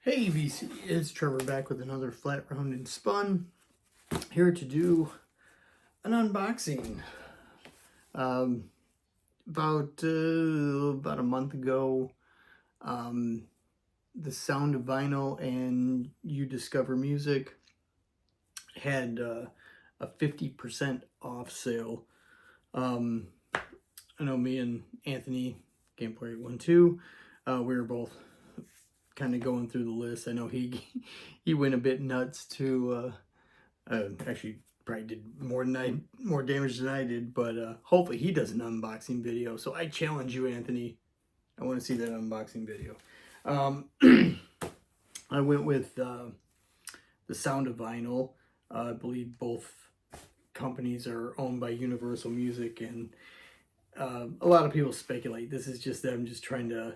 Hey VC, it's Trevor back with another flat round and spun. Here to do an unboxing. Um, about a month ago, the Sound of Vinyl and You Discover Music had a 50% off sale. I know me and Anthony, Gameplay 1-2, we were both kind of going through the list. I know he he went a bit nuts to actually probably did more damage than I did, but hopefully he does an unboxing video. So I challenge you, Anthony. I want to see that unboxing video. I went with the Sound of Vinyl. I believe both companies are owned by Universal Music, and a lot of people speculate this is just them just trying to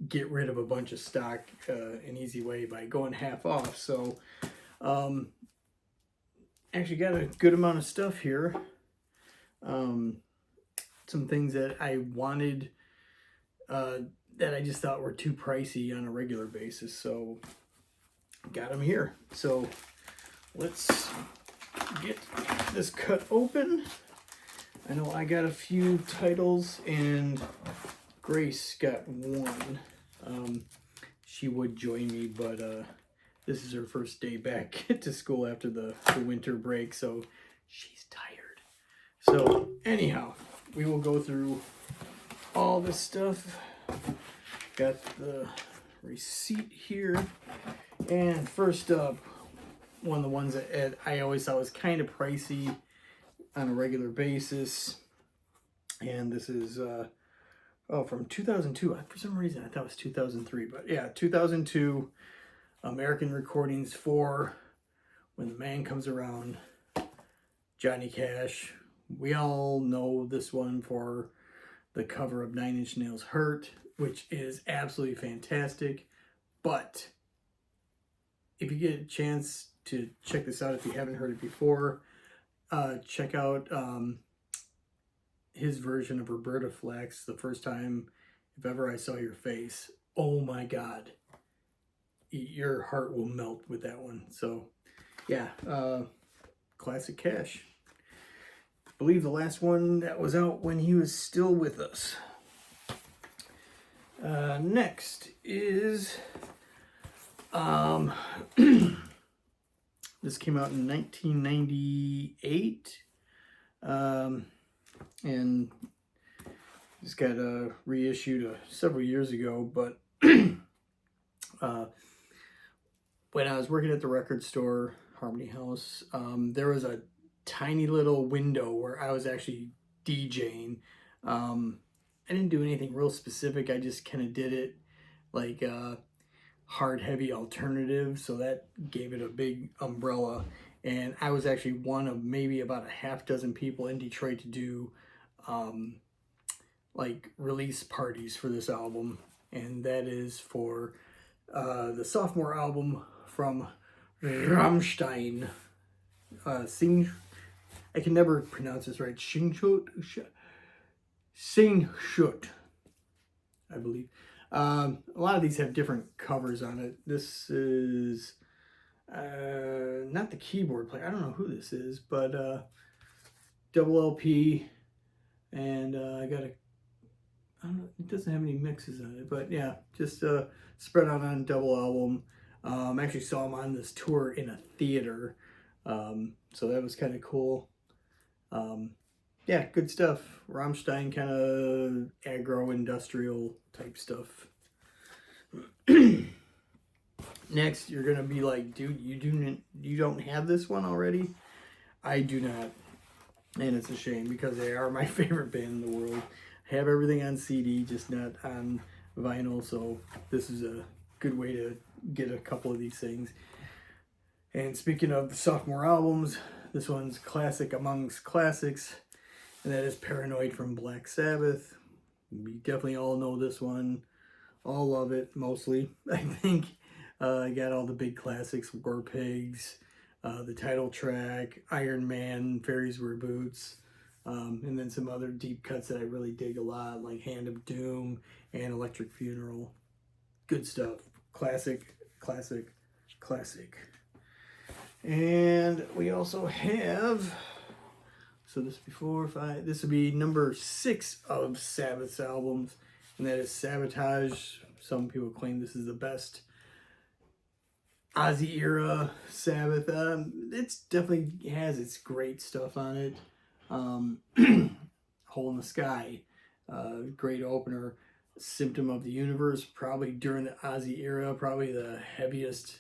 get rid of a bunch of stock an easy way by going half off. So actually got a good amount of stuff here. Some things that I wanted that I just thought were too pricey on a regular basis, so got them here. So let's get this cut open. I know I got a few titles and Grace got one. She would join me, but this is her first day back to school after the winter break, so she's tired. So anyhow, we will go through all this stuff. Got the receipt here, and first up, one of the ones that I always thought was kind of pricey on a regular basis, and this is from 2002. For some reason I thought it was 2003, but yeah, 2002 American Recordings for When the Man Comes Around, Johnny Cash. We all know this one for the cover of 9 Inch Nails' Hurt, which is absolutely fantastic. But if you get a chance to check this out, if you haven't heard it before, check out his version of Roberta Flack's The First Time If Ever I Saw Your Face. Oh my God. Your heart will melt with that one. So yeah, classic Cash. I believe the last one that was out when he was still with us. Next is this came out in 1998, and just got reissued several years ago. But when I was working at the record store, Harmony House, there was a tiny little window where I was actually DJing. I didn't do anything real specific. I just kind of did it like hard, heavy alternative. So that gave it a big umbrella. And I was actually one of maybe about a half dozen people in Detroit to do like release parties for this album. And that is for the sophomore album from Rammstein. I can never pronounce this right. Sing-Shut, I believe. A lot of these have different covers on it. This is not the keyboard player. I don't know who this is, but double LP, and I got a, I don't know, it doesn't have any mixes on it, but yeah, just spread out on double album. I actually saw him on this tour in a theater, so that was kind of cool. Yeah, good stuff. Rammstein, kind of agro-industrial type stuff. Next, you're gonna be like, dude, you don't have this one already? I do not, and it's a shame because they are my favorite band in the world. I have everything on CD, just not on vinyl, so this is a good way to get a couple of these things. And speaking of sophomore albums, this one's classic amongst classics, and that is Paranoid from Black Sabbath. We definitely all know this one, all love it, mostly, I think. I got all the big classics, War Pigs, the title track, Iron Man, Fairies Wear Boots, and then some other deep cuts that I really dig a lot, like Hand of Doom and Electric Funeral. Good stuff. Classic Classic, classic. And we also have, so this before 5, this would be number 6 of Sabbath's albums, and that is Sabotage. Some people claim this is the best Ozzy era Sabbath. It's definitely has its great stuff on it. Hole in the Sky, great opener. Symptom of the Universe, probably during the Ozzy era, probably the heaviest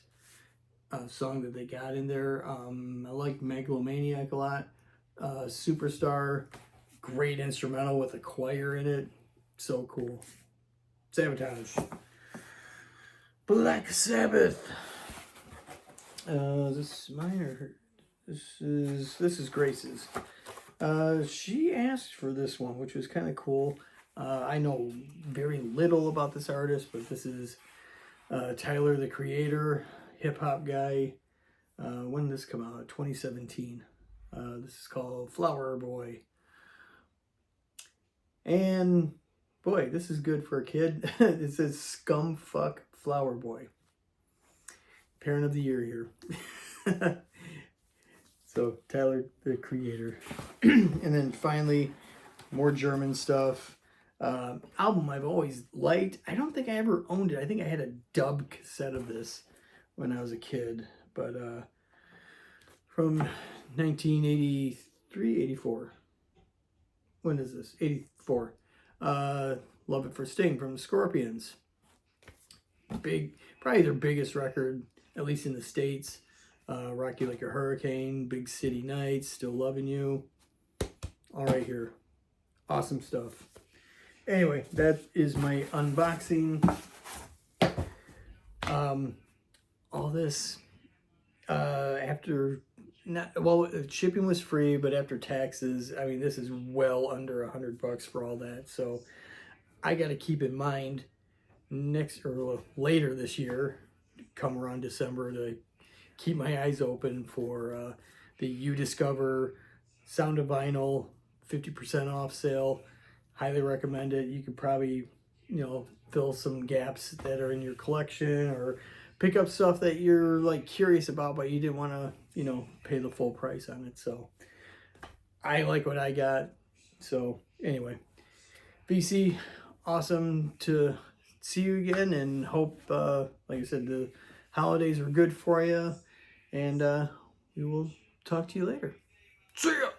song that they got in there. I like Megalomaniac a lot. Superstar, great instrumental with a choir in it. So cool. Sabotage. Black Sabbath. Is this mine or her? This is Grace's. She asked for this one, which was kind of cool. I know very little about this artist, but this is Tyler, the Creator, hip hop guy. When did this come out? 2017. This is called Flower Boy. And boy, this is good for a kid. It says Scumfuck Flower Boy. Parent of the Year here. So Tyler, the Creator. And then finally, more German stuff. Album I've always liked. I don't think I ever owned it. I think I had a dub cassette of this when I was a kid. But from 1983, 84. When is this? 84. Love It for Sting from the Scorpions. Big, probably their biggest record, at least in the States. Rock You Like a Hurricane, Big City Nights, Still Loving You. All right here. Awesome stuff. Anyway, that is my unboxing. All this after shipping was free, but after taxes, I mean, this is well under $100 for all that. So I got to keep in mind later this year, come around December, to keep my eyes open for the You Discover Sound of Vinyl 50% off sale. Highly recommend it. You could probably, fill some gaps that are in your collection, or pick up stuff that you're like curious about, but you didn't want to, pay the full price on it. So I like what I got. So anyway, VC, awesome to see you again, and hope, like I said, the holidays are good for you, and we will talk to you later. See ya!